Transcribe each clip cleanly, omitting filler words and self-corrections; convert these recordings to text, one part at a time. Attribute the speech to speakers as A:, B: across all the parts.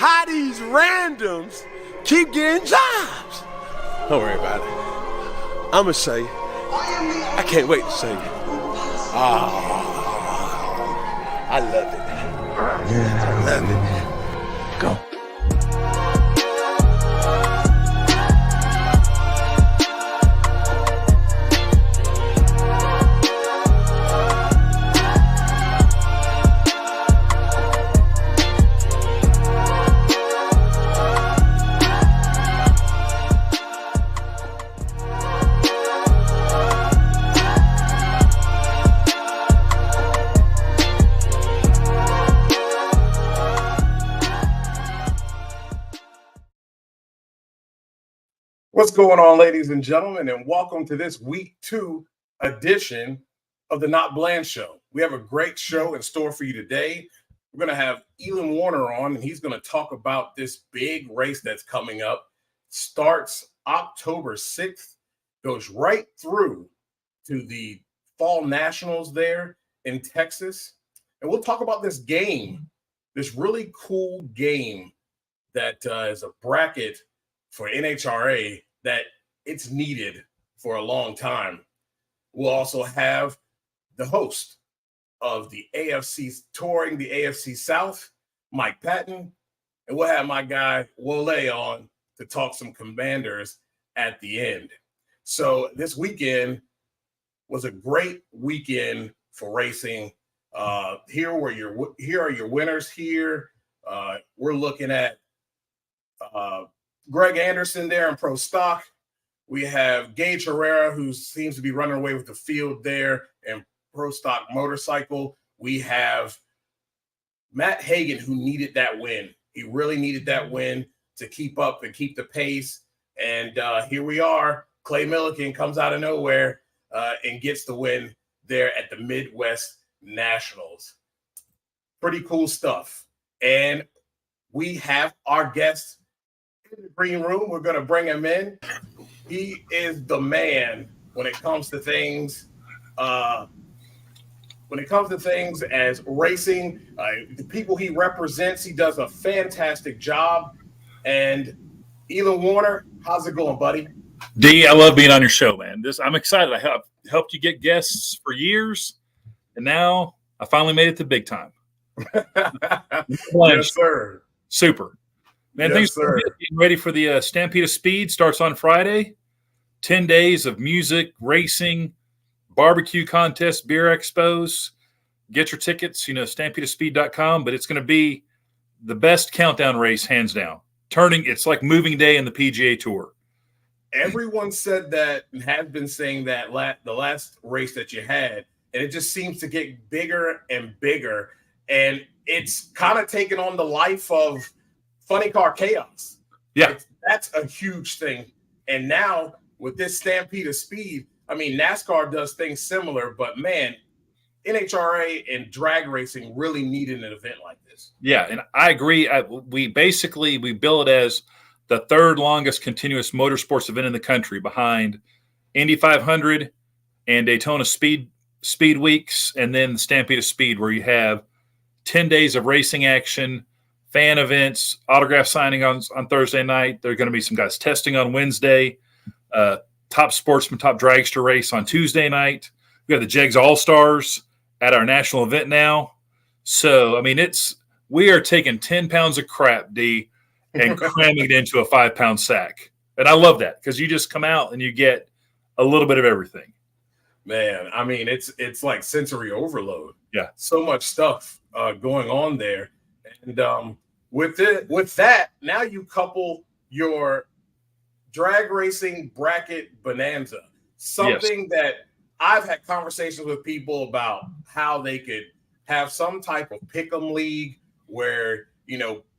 A: how these randoms keep getting jobs. Don't worry about it. I'm going to say, I can't wait to sing it. I love it. I love it. Go.
B: What's going on, ladies and gentlemen, and welcome to this week 2 edition of the NotBland Show. We have a great show in store for you today. We're going to have Elon Werner on, and he's going to talk about this big race that's coming up. Starts October 6th, goes right through to the Fall Nationals there in Texas. And we'll talk about this game, this really cool game that is a bracket for NHRA that it's needed for a long time. We'll also have the host of the AFC touring the AFC South, Mike Patton, and we'll have my guy Woleola on to talk some Commanders at the end. So this weekend was a great weekend for racing. Here are your winners here. We're looking at Greg Anderson there in Pro Stock. We have Gage Herrera, who seems to be running away with the field there in Pro Stock Motorcycle. We have Matt Hagan, who needed that win. He really needed that win to keep up and keep the pace. And here we are. Clay Milliken comes out of nowhere and gets the win there at the Midwest Nationals. Pretty cool stuff. And we have our guest in the green room. We're going to bring him in. He is the man when it comes to things. When it comes to things as racing, the people he represents, he does a fantastic job. And Elon Werner, how's it going, buddy?
C: D, I love being on your show, man. I'm excited. I helped you get guests for years, and now I finally made it to big time.
B: Yes, sir.
C: Super. Man,
B: yes,
C: thanks for getting ready for the Stampede of Speed. Starts on Friday. 10 days of music, racing, barbecue contests, beer expos. Get your tickets, stampedeofspeed.com. But it's going to be the best countdown race, hands down. It's like moving day in the PGA Tour.
B: Everyone said that and has been saying that the last race that you had, and it just seems to get bigger and bigger. And it's kind of taken on the life of Funny Car Chaos.
C: Yeah.
B: That's a huge thing. And now with this Stampede of Speed, I mean, NASCAR does things similar, but man, NHRA and drag racing really needed an event like this.
C: Yeah, and I agree. We bill it as the third longest continuous motorsports event in the country, behind Indy 500 and Daytona Speed Weeks, and then the Stampede of Speed, where you have 10 days of racing action, fan events, autograph signing on Thursday night. There are going to be some guys testing on Wednesday. Top sportsman, top dragster race on Tuesday night. We have the Jegs All-Stars at our national event now. So, I mean, we are taking 10 pounds of crap, D, and cramming it into a 5-pound sack. And I love that, because you just come out and you get a little bit of everything.
B: Man, I mean, it's like sensory overload.
C: Yeah.
B: So much stuff going on there. And with that, now you couple your Drag Racing Bracket Bonanza, something that I've had conversations with people about how they could have some type of pick'em league where,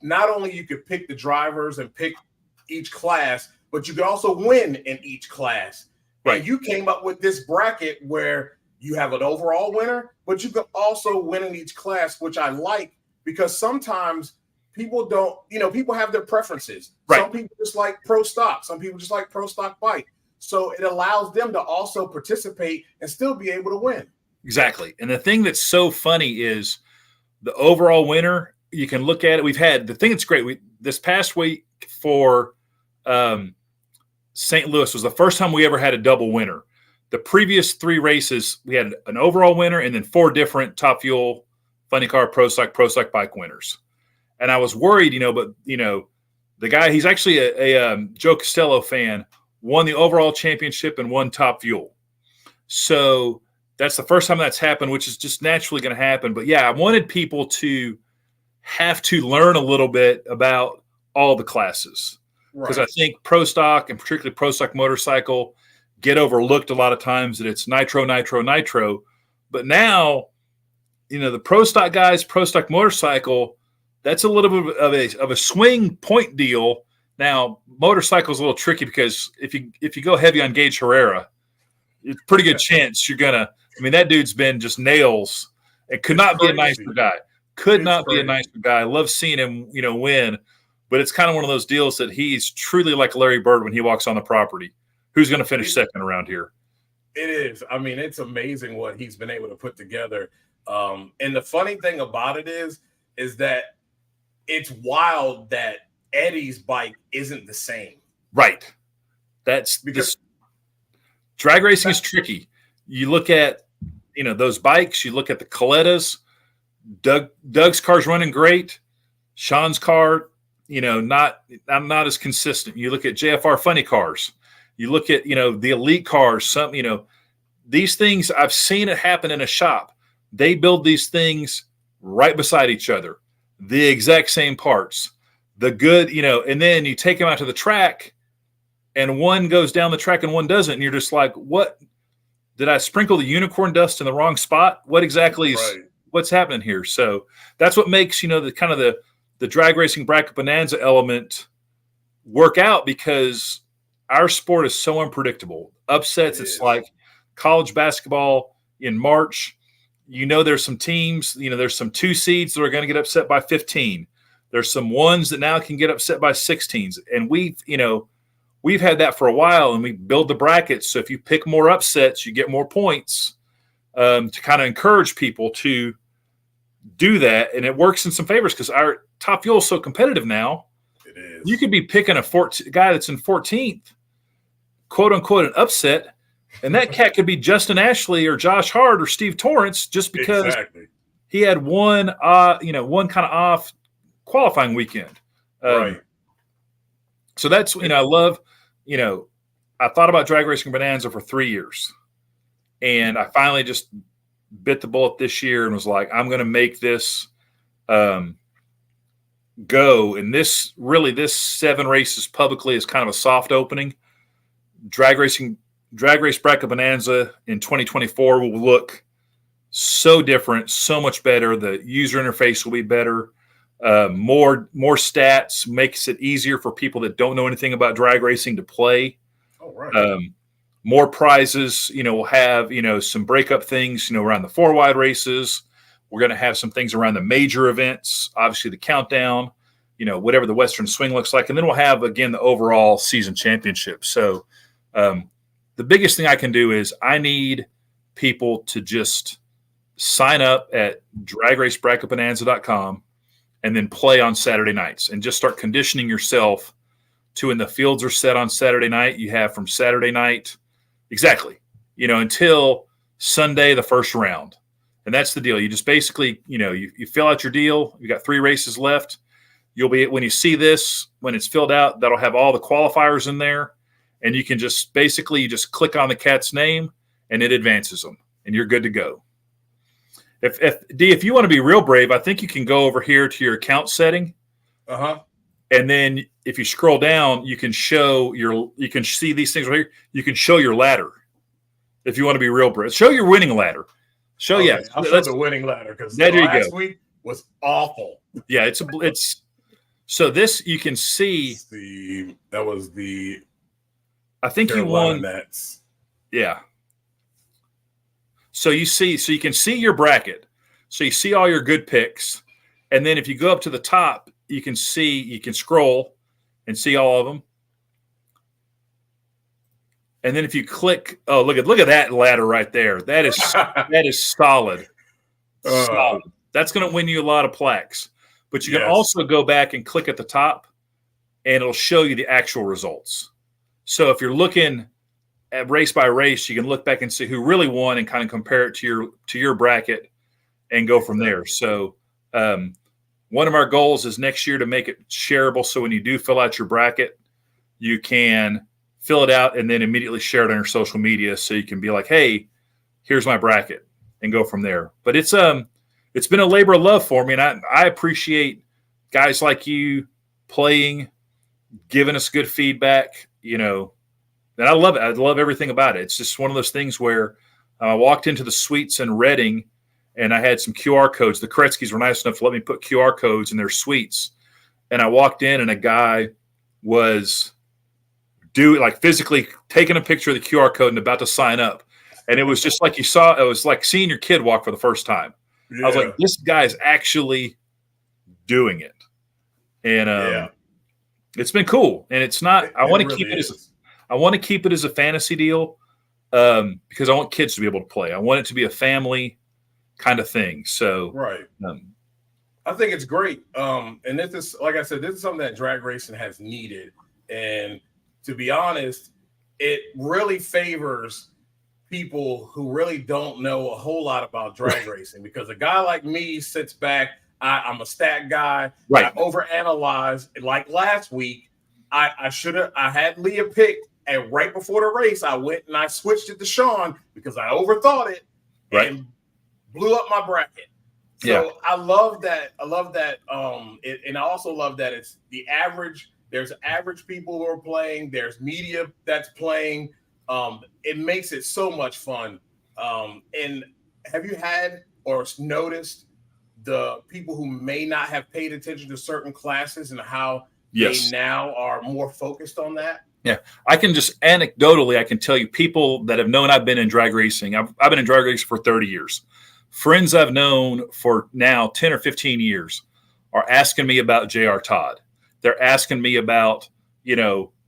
B: not only you could pick the drivers and pick each class, but you could also win in each class. Right. And you came up with this bracket where you have an overall winner, but you can also win in each class, which I like, because sometimes people don't, people have their preferences.
C: Right.
B: Some people just like pro stock. Some people just like pro stock bike. So it allows them to also participate and still be able to win.
C: Exactly. And the thing that's so funny is the overall winner you can look at it. We've had the thing that's great. This past week for St. Louis was the first time we ever had a double winner. The previous 3 races, we had an overall winner and then 4 different Top Fuel, Funny Car, Pro Stock Bike winners. And I was worried, but the guy, he's actually a Joe Costello fan, won the overall championship and won Top Fuel. So that's the first time that's happened, which is just naturally going to happen. But yeah, I wanted people to have to learn a little bit about all the classes. Because I think Pro Stock and particularly Pro Stock motorcycle get overlooked a lot of times that it's nitro. But now, the Pro Stock guys, Pro Stock motorcycle, that's a little bit of a swing point deal. Now, motorcycle is a little tricky because if you go heavy on Gage Herrera, it's a pretty good chance you're gonna. I mean, that dude's been just nails. It could not be a nicer guy. Could not be a nicer guy. I love seeing him, win. But it's kind of one of those deals that he's truly like Larry Bird when he walks on the property. Who's going to finish second around here?
B: It is. I mean, it's amazing what he's been able to put together. And the funny thing about it is that it's wild that Eddie's bike isn't the same.
C: Right. That's because drag racing is tricky. You look at, those bikes, you look at the Colettas, Doug's car's running great. Sean's car, I'm not as consistent. You look at JFR Funny Cars. You look at, the elite cars, these things, I've seen it happen in a shop. They build these things right beside each other, the exact same parts, the good, and then you take them out to the track and one goes down the track and one doesn't. And you're just like, what? Did I sprinkle the unicorn dust in the wrong spot? What exactly is what's happening here? So that's what makes, the Drag Racing Bracket Bonanza element work out, because our sport is so unpredictable. Upsets, it's like college basketball in March. There's some teams, there's some 2 seeds that are going to get upset by 15. There's some 1s that now can get upset by 16s. And we've had that for a while, and we build the brackets. So if you pick more upsets, you get more points to kind of encourage people to do that. And it works in some favors because our Top Fuel is so competitive now.
B: It is.
C: You could be picking a guy that's in 14th, quote unquote, an upset. And that cat could be Justin Ashley or Josh Hart or Steve Torrance just because he had one kind of off qualifying weekend.
B: Right.
C: So that's, I love, I thought about Drag Racing Bonanza for 3 years. And I finally just bit the bullet this year and was like, I'm going to make this go. And this 7 races publicly is kind of a soft opening. Drag Race Bracket Bonanza in 2024 will look so different, so much better. The user interface will be better. More stats makes it easier for people that don't know anything about drag racing to play.
B: Oh, right.
C: More prizes, we'll have, some breakup things, around the 4 wide races. We're going to have some things around the major events, obviously the countdown, whatever the Western Swing looks like. And then we'll have, again, the overall season championship. So the biggest thing I can do is I need people to just sign up at dragracebracketbonanza.com and then play on Saturday nights and just start conditioning yourself to, when the fields are set on Saturday night, you have from Saturday night, until Sunday, the first round. And that's the deal. You just basically, you fill out your deal. You got 3 races left. You'll be, when you see this, when it's filled out, that'll have all the qualifiers in there. And you can just you just click on the cat's name and it advances them and you're good to go. If you want to be real brave, I think you can go over here to your account setting. And then if you scroll down, you can see these things right here. You can show your ladder if you want to be real brave. Show your winning ladder.
B: I'll show the winning ladder because last week was awful.
C: Yeah, so this you can see.
B: That was the.
C: I think Carolina you won.
B: Nets.
C: Yeah. So you can see your bracket. So you see all your good picks. And then if you go up to the top, you can scroll and see all of them. And then if you click, look at that ladder right there. That is solid. Solid. That's going to win you a lot of plaques. But you can also go back and click at the top, and it'll show you the actual results. So if you're looking at race by race, you can look back and see who really won and kind of compare it to your bracket and go from there. So one of our goals is next year to make it shareable. So when you do fill out your bracket, you can fill it out and then immediately share it on your social media. So you can be like, hey, here's my bracket, and go from there. But it's been a labor of love for me. And I appreciate guys like you playing, giving us good feedback, and I love it. I love everything about it. It's just one of those things where I walked into the suites in Reading and I had some QR codes. The Kretzkys were nice enough to let me put QR codes in their suites. And I walked in and a guy was physically taking a picture of the QR code and about to sign up. And it was just like it was like seeing your kid walk for the first time. Yeah. I was like, this guy's actually doing it. And it's been cool. And it's not, I want to keep it as a fantasy deal because I want kids to be able to play. I want it to be a family kind of thing. So,
B: right. I think it's great. And this is, like I said, this is something that drag racing has needed. And to be honest, it really favors people who really don't know a whole lot about drag racing, because a guy like me sits back. I'm a stat guy. Right. I overanalyze. Like last week, I had Leah picked, and right before the race, I went and I switched it to Sean because I overthought it and blew up my bracket. So I love that. And I also love that it's the average. There's average people who are playing. There's media that's playing. It makes it so much fun. And have you had or noticed the people who may not have paid attention to certain classes and how they now are more focused on that?
C: Yeah, I can just anecdotally, I can tell you people that have known I've been in drag racing. I've been in drag racing for 30 years. Friends I've known for now 10 or 15 years are asking me about J.R. Todd. They're asking me about,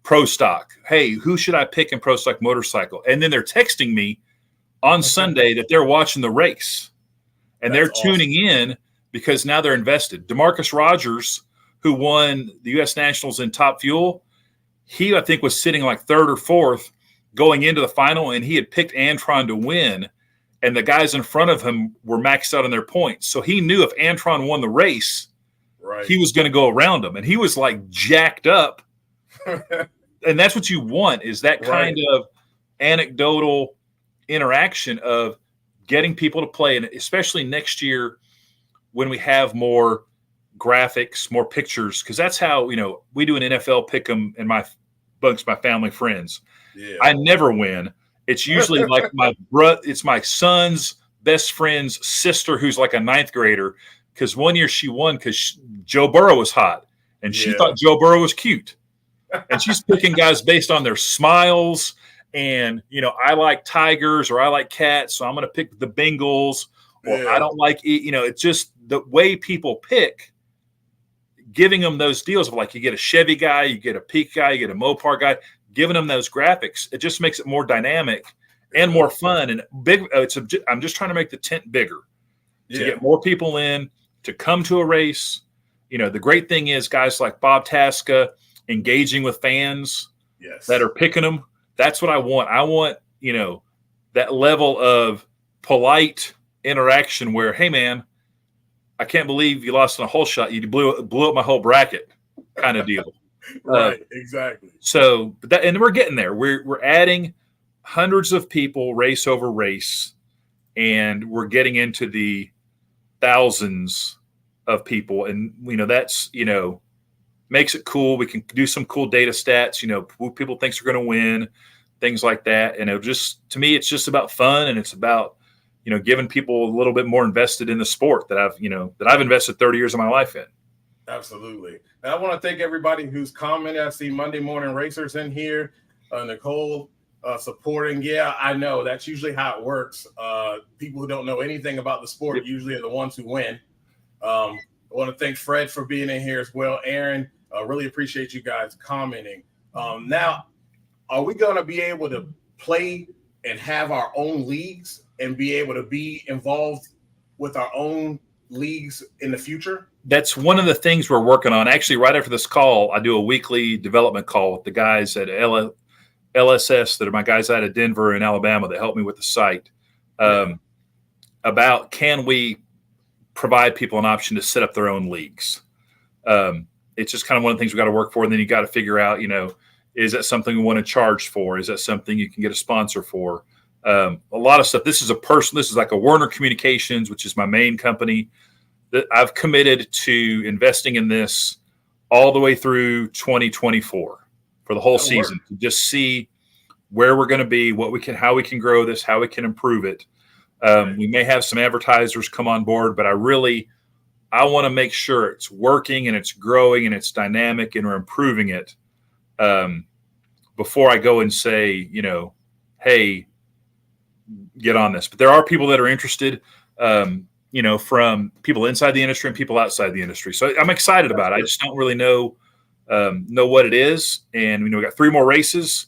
C: pro stock. Hey, who should I pick in pro stock motorcycle? And then they're texting me on Sunday that they're watching the race. And they're tuning in because now they're invested. DeMarcus Rogers, who won the U.S. Nationals in Top Fuel, he, I think, was sitting like third or fourth going into the final, and he had picked Antron to win, and the guys in front of him were maxed out on their points. So he knew if Antron won the race, he was going to go around him, and he was like jacked up. And that's what you want, is that kind of anecdotal interaction of getting people to play. And especially next year when we have more graphics, more pictures, because that's how, we do an NFL pick 'em and amongst my family friends. Yeah. I never win. It's usually like it's my son's best friend's sister, who's like a ninth grader, because one year she won because Joe Burrow was hot and she thought Joe Burrow was cute. And she's picking guys based on their smiles. And, I like tigers or I like cats, so I'm going to pick the Bengals. Or I don't like, it's just the way people pick, giving them those deals of like you get a Chevy guy, you get a Peak guy, you get a Mopar guy, giving them those graphics. It just makes it more dynamic and more fun. And I'm just trying to make the tent bigger to get more people in, to come to a race. The great thing is guys like Bob Tasca engaging with fans that are picking them. That's what I want. I want, that level of polite interaction where, hey, man, I can't believe you lost in a hole shot. You blew up my whole bracket kind of deal.
B: Right, exactly.
C: So, and we're getting there. We're adding hundreds of people race over race, and we're getting into the thousands of people. And, that's, makes it cool. We can do some cool data stats, who people thinks are going to win, things like that. And to me, it's just about fun, and it's about, giving people a little bit more invested in the sport that I've invested 30 years of my life in.
B: Absolutely. And I want to thank everybody who's commented. I see Monday Morning Racers in here. Nicole supporting. Yeah, I know. That's usually how it works. People who don't know anything about the sport usually are the ones who win. I want to thank Fred for being in here as well. Aaron, really appreciate you guys commenting. Now, are we going to be able to play and have our own leagues and be able to be involved with our own leagues in the future?
C: That's one of the things we're working on. Actually, right after this call, I do a weekly development call with the guys at LSS that are my guys out of Denver and Alabama that help me with the site about can we provide people an option to set up their own leagues. It's just kind of one of the things we got to work for. And then you got to figure out, is that something we want to charge for? Is that something you can get a sponsor for? A lot of stuff. This is like a Werner Communications, which is my main company, that I've committed to investing in this all the way through 2024 for the whole season to just see where we're going to be, how we can grow this, how we can improve it. We may have some advertisers come on board, but I want to make sure it's working and it's growing and it's dynamic and we're improving it before I go and say, hey, get on this. But there are people that are interested, from people inside the industry and people outside the industry. So I'm excited about it. I just don't really know what it is. And, we got 3 more races.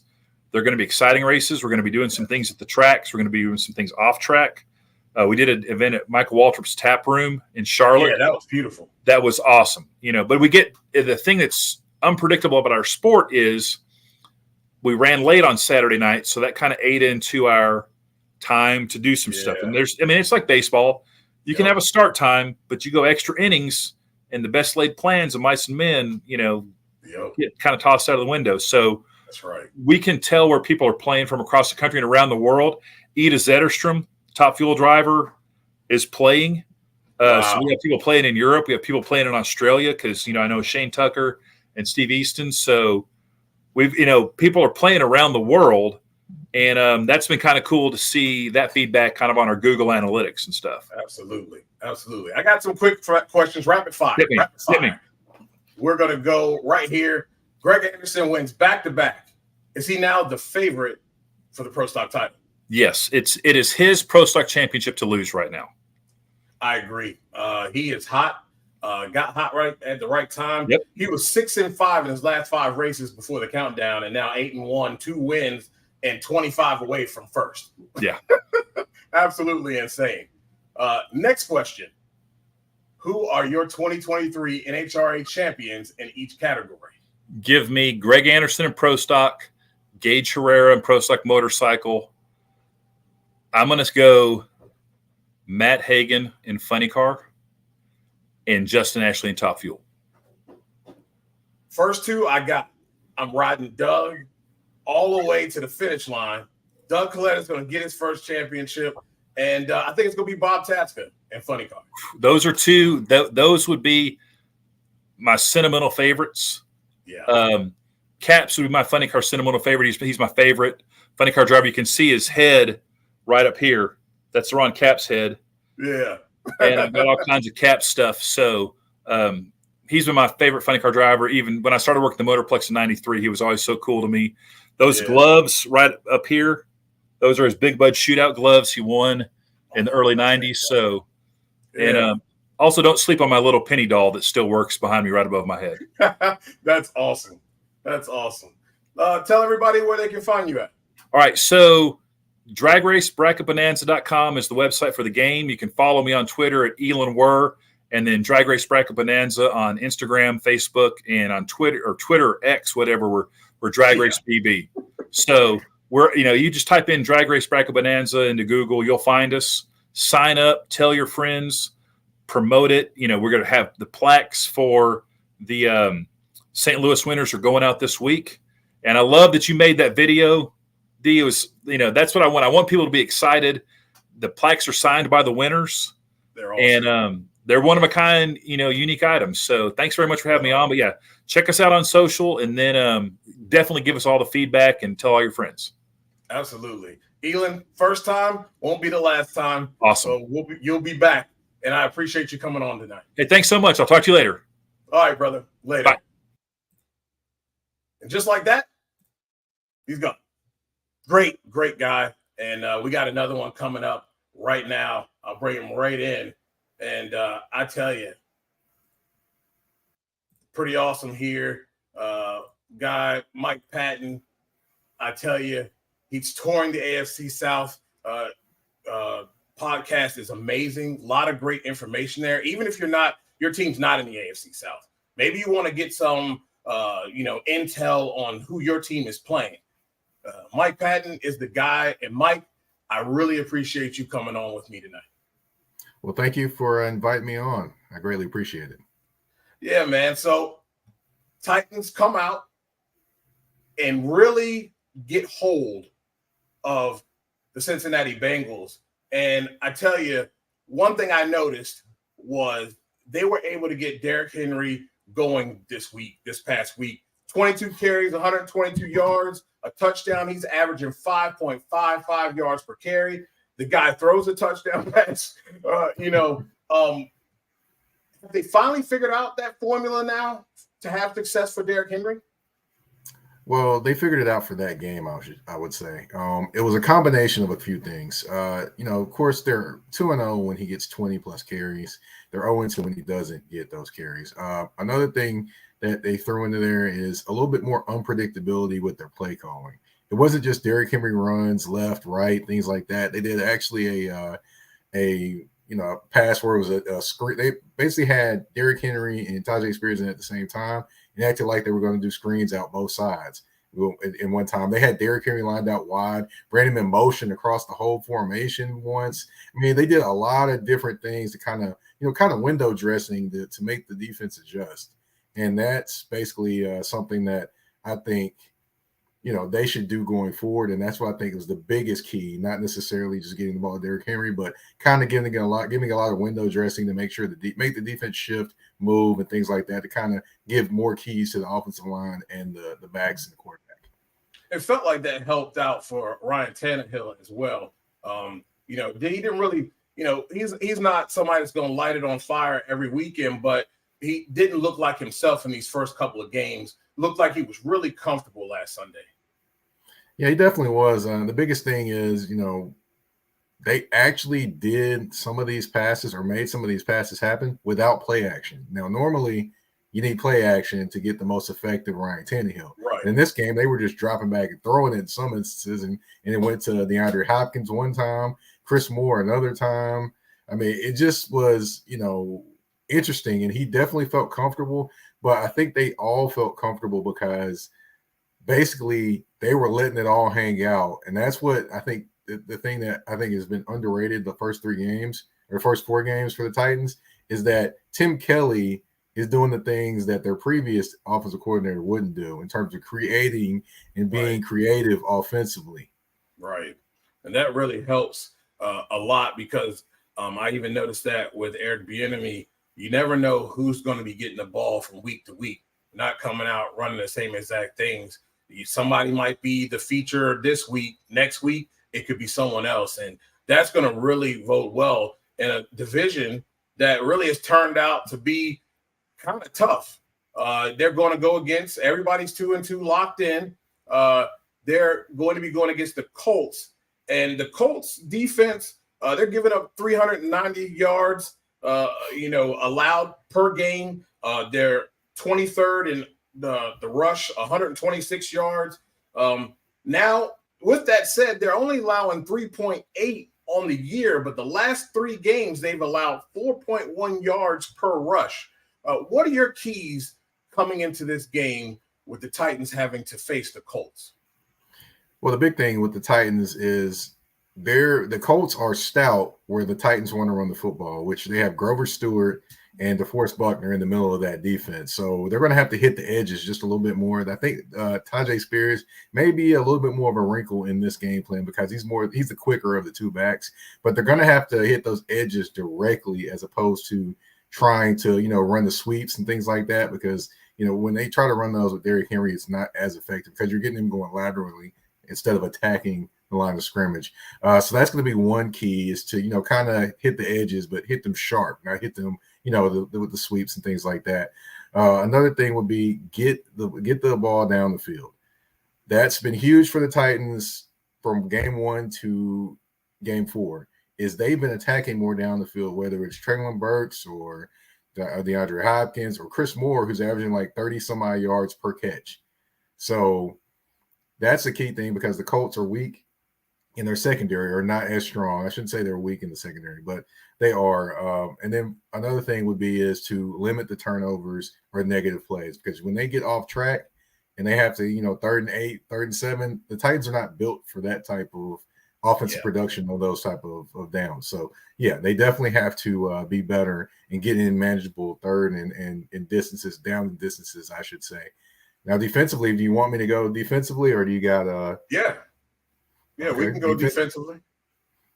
C: They're going to be exciting races. We're going to be doing some things at the tracks. We're going to be doing some things off track. We did an event at Michael Waltrip's Tap Room in Charlotte.
B: Yeah, that was beautiful. That
C: was awesome. But we get the thing that's unpredictable about our sport is we ran late on Saturday night. So that kind of ate into our time to do some stuff. And it's like baseball. You can have a start time, but you go extra innings and the best laid plans of mice and men, get kind of tossed out of the window. So
B: that's right.
C: We can tell where people are playing from across the country and around the world. Ida Zetterstrom, top fuel driver, is playing.
B: Wow.
C: So we have people playing in Europe. We have people playing in Australia because, I know Shane Tucker and Steve Easton. So we've, people are playing around the world. And that's been kind of cool to see that feedback kind of on our Google Analytics and stuff.
B: Absolutely. Absolutely. I got some quick questions. Rapid fire.
C: Hit me.
B: We're going to go right here. Greg Anderson wins back-to-back. Is he now the favorite for the Pro Stock title?
C: Yes, it is his Pro Stock championship to lose right now.
B: I agree. He is hot. Got hot right at the right time.
C: Yep.
B: He was 6-5 in his last 5 races before the countdown, and now 8-1, 2 wins, and 25 away from first.
C: Yeah.
B: Absolutely insane. Next question. Who are your 2023 NHRA champions in each category?
C: Give me Greg Anderson in Pro Stock, Gage Herrera in Pro Stock Motorcycle. I'm going to go Matt Hagan in Funny Car and Justin Ashley in Top Fuel.
B: First 2 I'm riding Doug all the way to the finish line. Doug Collette is going to get his first championship, and I think it's going to be Bob Tatska in Funny Car.
C: Those are 2. Those would be my sentimental favorites.
B: Yeah.
C: Caps would be my Funny Car sentimental favorite. He's my favorite Funny Car driver. You can see his head right up here. That's Ron Cap's head.
B: Yeah.
C: And I've got all kinds of Cap stuff. So he's been my favorite Funny Car driver. Even when I started working the Motorplex in '93, he was always so cool to me. Those gloves right up here, those are his Big Bud shootout gloves he won in the early '90s. So, and also don't sleep on my little penny doll that still works behind me right above my head.
B: That's awesome. That's awesome. Tell everybody where they can find you at.
C: All right. So DragRaceBracketBonanza.com is the website for the game. You can follow me on Twitter at Elon Werner, and then Drag Race Bracket Bonanza on Instagram, Facebook, and on Twitter X, whatever. We're Drag Race BB. So you just type in Drag Race Bracket Bonanza into Google, you'll find us. Sign up, tell your friends, promote it. We're going to have the plaques for the St. Louis winners are going out this week. And I love that you made that video. D, was, that's what I want. I want people to be excited. The plaques are signed by the winners.
B: They're awesome.
C: And they're one of a kind, unique items. So thanks very much for having me on. But yeah, check us out on social, and then definitely give us all the feedback and tell all your friends.
B: Absolutely. Elon, first time, won't be the last time.
C: Awesome.
B: So you'll be back, and I appreciate you coming on tonight.
C: Hey, thanks so much. I'll talk to you later.
B: All right, brother. Later.
C: Bye.
B: And just like that, he's gone. Great guy. And we got another one coming up right now. I'll bring him right in. And I tell you, pretty awesome here. Guy, Mike Patton, I tell you, he's touring the AFC South podcast is amazing. A lot of great information there. Even if your team's not in the AFC South, maybe you want to get some, intel on who your team is playing. Mike Patton is the guy. And Mike, I really appreciate you coming on with me tonight.
D: Well, thank you for inviting me on. I greatly appreciate it.
B: Yeah, man. So Titans come out and really get hold of the Cincinnati Bengals. And I tell you, one thing I noticed was they were able to get Derrick Henry going this past week. 22 carries, 122 yards, a touchdown. He's averaging 5.55 yards per carry. The guy throws a touchdown pass. Have they finally figured out that formula now to have success for Derrick Henry?
D: Well, they figured it out for that game, I would say. It was a combination of a few things. Of course, they're 2-0 when he gets 20-plus carries. They're 0-2 when he doesn't get those carries. Another thing that they threw into there is a little bit more unpredictability with their play calling. It wasn't just Derrick Henry runs left, right, things like that. They did actually a pass where it was a screen. They basically had Derrick Henry and Tajay Spears in at the same time and acted like they were going to do screens out both sides. In one time, they had Derrick Henry lined out wide, ran him in motion across the whole formation once. I mean, they did a lot of different things to kind of window dressing to make the defense adjust. And that's basically something that I think, they should do going forward. And that's what I think was the biggest key, not necessarily just getting the ball to Derrick Henry, but kind of giving a lot of window dressing to make sure make the defense shift, move, and things like that to kind of give more keys to the offensive line and the backs and the quarterback.
B: It felt like that helped out for Ryan Tannehill as well. He didn't really, he's not somebody that's going to light it on fire every weekend, but he didn't look like himself in these first couple of games. Looked like he was really comfortable last Sunday.
D: Yeah, he definitely was. The biggest thing is, they actually did some of these passes or made some of these passes happen without play action. Now, normally you need play action to get the most effective Ryan Tannehill.
B: Right.
D: In this game, they were just dropping back and throwing it in some instances, and it went to DeAndre Hopkins one time, Chris Moore another time. I mean, it just was, interesting, and he definitely felt comfortable, but I think they all felt comfortable because basically they were letting it all hang out. And that's what I think the thing that I think has been underrated the first 3 games or first 4 games for the Titans is that Tim Kelly is doing the things that their previous offensive coordinator wouldn't do in terms of creating and being creative offensively.
B: Right. And that really helps a lot because I even noticed that with Eric Bieniemy, you never know who's going to be getting the ball from week to week, not coming out running the same exact things. Somebody might be the feature this week. Next week, it could be someone else. And that's going to really vote well in a division that really has turned out to be kind of tough. They're going to go against everybody's 2-2 locked in. They're going to be going against the Colts. And the Colts defense, they're giving up 390 yards allowed per game. They're 23rd in the rush, 126 yards. Now, with that said, they're only allowing 3.8 on the year, but the last 3 games, they've allowed 4.1 yards per rush. What are your keys coming into this game with the Titans having to face the Colts?
D: Well, the big thing with the Titans is the Colts are stout where the Titans want to run the football, which they have Grover Stewart and DeForest Buckner in the middle of that defense. So they're going to have to hit the edges just a little bit more. I think Tajay Spears may be a little bit more of a wrinkle in this game plan because he's the quicker of the 2 backs, but they're going to have to hit those edges directly as opposed to trying to, run the sweeps and things like that because, when they try to run those with Derrick Henry, it's not as effective because you're getting him going laterally instead of attacking the line of scrimmage. So that's going to be one key is to, kind of hit the edges, but hit them sharp, not hit them, with the sweeps and things like that. Another thing would be get the ball down the field. That's been huge for the Titans from game 1 to game 4 is they've been attacking more down the field, whether it's Treylon Burks or DeAndre Hopkins or Chris Moore, who's averaging like 30 some odd yards per catch. So that's a key thing because the Colts are weak in their secondary are not as strong. I shouldn't say they're weak in the secondary, but they are. And then another thing would be is to limit the turnovers or negative plays, because when they get off track and they have to, 3rd and 8, 3rd and 7, the Titans are not built for that type of offensive production on those type of downs. So yeah, they definitely have to be better and get in manageable 3rd and distances, down distances, I should say. Now, defensively, do you want me to go defensively, or do you got
B: Yeah,
D: okay.
B: We can go defensively.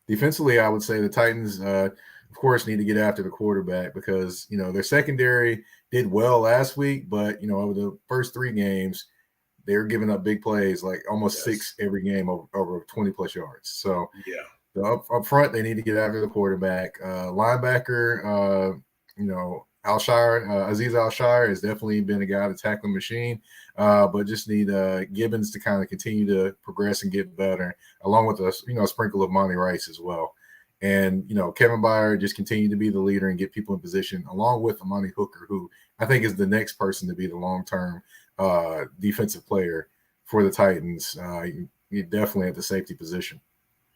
D: Defensively, I would say the Titans, of course, need to get after the quarterback, because their secondary did well last week, but over the first 3 games, they're giving up big plays, like almost 6 every game over 20 plus yards. So up front, they need to get after the quarterback. Linebacker, Aziz Al-Shire has definitely been a guy to tackle the machine, but just need Gibbons to kind of continue to progress and get better, along with a sprinkle of Monty Rice as well. And Kevin Byard just continue to be the leader and get people in position, along with Amani Hooker, who I think is the next person to be the long-term defensive player for the Titans. You definitely at the safety position.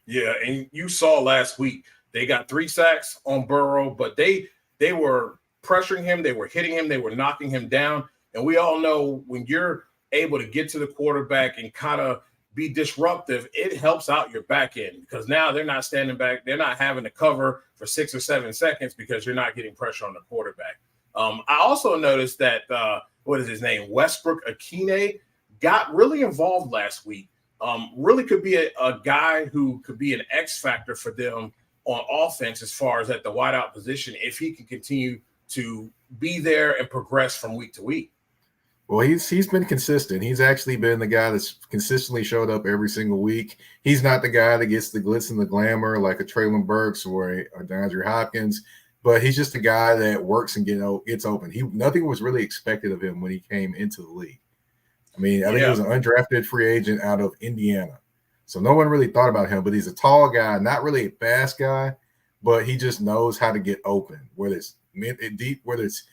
B: Yeah, and you saw last week they got 3 sacks on Burrow, but they were pressuring him, they were hitting him, they were knocking him down. And we all know when you're able to get to the quarterback and kind of be disruptive, it helps out your back end, because now they're not standing back, they're not having to cover for 6 or 7 seconds because you're not getting pressure on the quarterback. I also noticed that what is his name? Westbrook Akine got really involved last week. Really could be a guy who could be an X factor for them on offense as far as at the wideout position, if he can continue to be there and progress from week to week.
D: Well, he's been consistent. He's actually been the guy that's consistently showed up every single week. He's not the guy that gets the glitz and the glamour like a Traylon Burks or a DeAndre Hopkins, but he's just a guy that works and gets open. Nothing was really expected of him when he came into the league. I mean, I think he was an undrafted free agent out of Indiana. So no one really thought about him, but he's a tall guy, not really a fast guy, but he just knows how to get open, whether it's deep, whether it's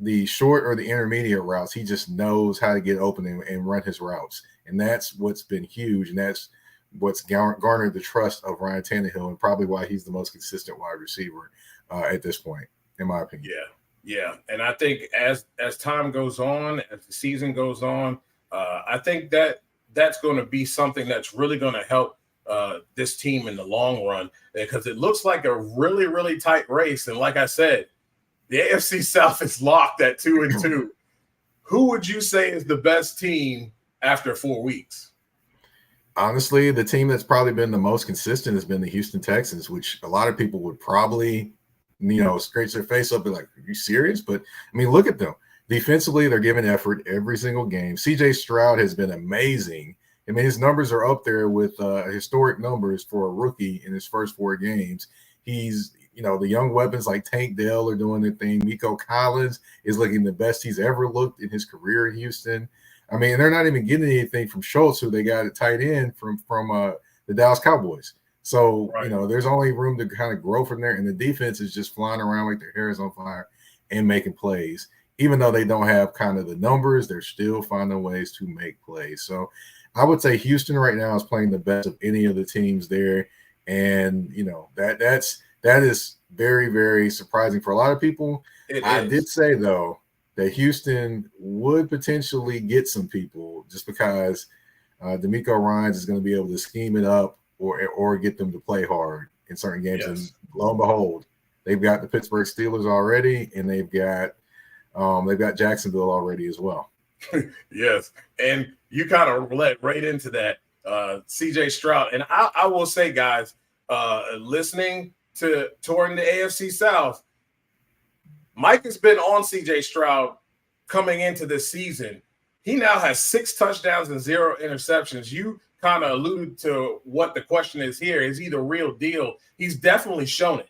D: the short or the intermediate routes. He just knows how to get open and run his routes. And that's what's been huge. And that's what's garnered the trust of Ryan Tannehill, and probably why he's the most consistent wide receiver at this point, in my opinion.
B: Yeah. And I think as time goes on, as the season goes on, I think that's going to be something that's really going to help this team in the long run, because it looks like a really, really tight race. And like I said, the AFC South is locked at 2-2. Who would you say is the best team after 4 weeks?
D: Honestly, the team that's probably been the most consistent has been the Houston Texans, which a lot of people would probably, scratch their face up and be like, are you serious? But, I mean, look at them. Defensively, they're giving effort every single game. C.J. Stroud has been amazing. I mean, his numbers are up there with historic numbers for a rookie in his first 4 games. He's, the young weapons like Tank Dell are doing their thing. Nico Collins is looking the best he's ever looked in his career in Houston. I mean, they're not even getting anything from Schultz, who they got at tight end from the Dallas Cowboys. So, there's only room to kind of grow from there. And the defense is just flying around like their hair is on fire and making plays. Even though they don't have kind of the numbers, they're still finding ways to make plays. So I would say Houston right now is playing the best of any of the teams there. And, that is very, very surprising for a lot of people. I did say, though, that Houston would potentially get some people just because D'Amico Ryans is going to be able to scheme it up or get them to play hard in certain games. Yes. And lo and behold, they've got the Pittsburgh Steelers already, and they've got Jacksonville already as well.
B: Yes, and you kind of led right into that, C.J. Stroud. And I will say, guys, listening to touring the AFC South, Mike has been on C.J. Stroud coming into this season. He now has 6 touchdowns and 0 interceptions. You kind of alluded to what the question is here. Is he the real deal? He's definitely shown it.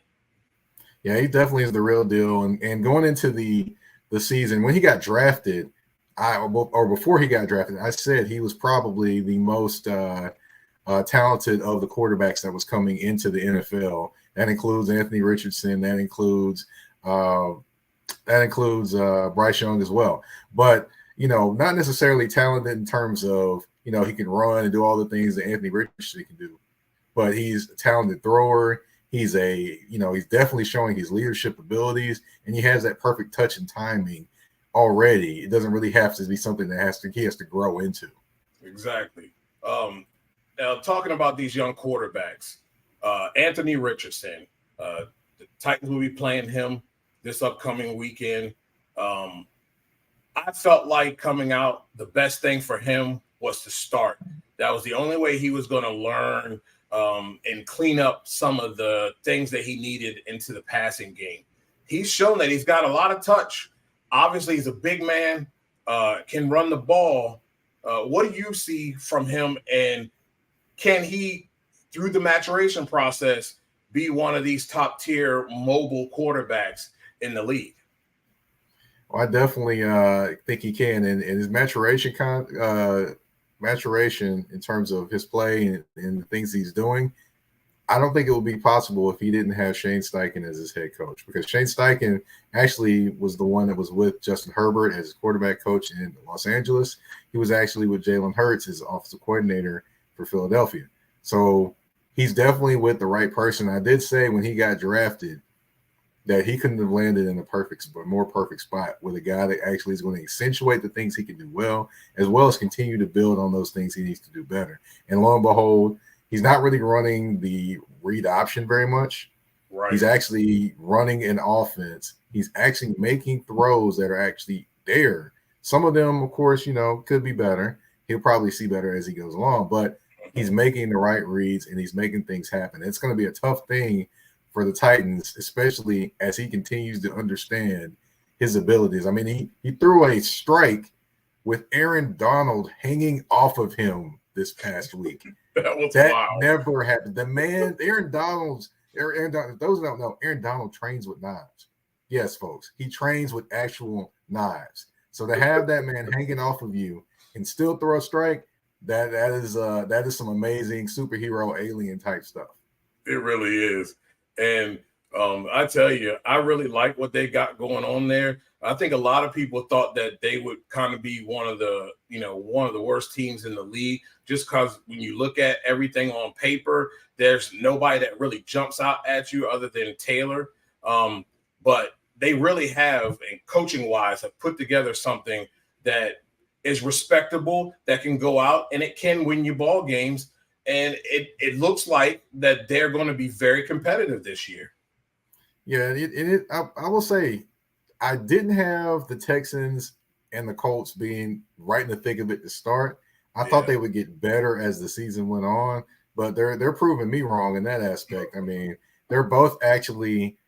D: Yeah, he definitely is the real deal. And going into the season, when he got drafted, before he got drafted, I said he was probably the most talented of the quarterbacks that was coming into the NFL. That includes Anthony Richardson. That includes Bryce Young as well. But, not necessarily talented in terms of, he can run and do all the things that Anthony Richardson can do. but he's a talented thrower. He's he's definitely showing his leadership abilities, and he has that perfect touch and timing already. It doesn't really have to be something that he has to grow into.
B: Exactly. Now, talking about these young quarterbacks, Anthony Richardson, the Titans will be playing him this upcoming weekend. I felt like coming out, the best thing for him was to start. That was the only way he was going to learn and clean up some of the things that he needed into the passing game. He's shown that he's got a lot of touch. Obviously, he's a big man, can run the ball. What do you see from him, and can he, through the maturation process, be one of these top-tier mobile quarterbacks in the league?
D: Well, I definitely think he can, and his maturation in terms of his play and the things he's doing, I don't think it would be possible if he didn't have Shane Steichen as his head coach, because Shane Steichen actually was the one that was with Justin Herbert as his quarterback coach in Los Angeles. He was actually with Jalen Hurts, his offensive coordinator for Philadelphia. So he's definitely with the right person. I did say when he got drafted that he couldn't have landed in a more perfect spot with a guy that actually is going to accentuate the things he can do well as continue to build on those things he needs to do better. And lo and behold, he's not really running the read option very much.
B: Right.
D: He's actually running an offense. He's actually making throws that are actually there. Some of them, of course, could be better. He'll probably see better as he goes along, but he's making the right reads and he's making things happen. It's going to be a tough thing for the Titans, especially as he continues to understand his abilities. I mean, he threw a strike with Aaron Donald hanging off of him this past week.
B: That
D: wild. Never happened. The man, Aaron Donald, those who don't know, Aaron Donald trains with knives. Yes, folks, he trains with actual knives. So to have that man hanging off of you and still throw a strike, that is some amazing superhero alien type stuff.
B: It really is. And I tell you, I really like what they got going on there. I think a lot of people thought that they would kind of be one of the worst teams in the league, just because when you look at everything on paper, there's nobody that really jumps out at you other than Taylor. But they really have, and coaching wise, have put together something that is respectable, that can go out and it can win you ball games. And it looks like that they're going to be very competitive this year.
D: Yeah, I will say, I didn't have the Texans and the Colts being right in the thick of it to start. I thought they would get better as the season went on, but they're proving me wrong in that aspect. I mean, they're both actually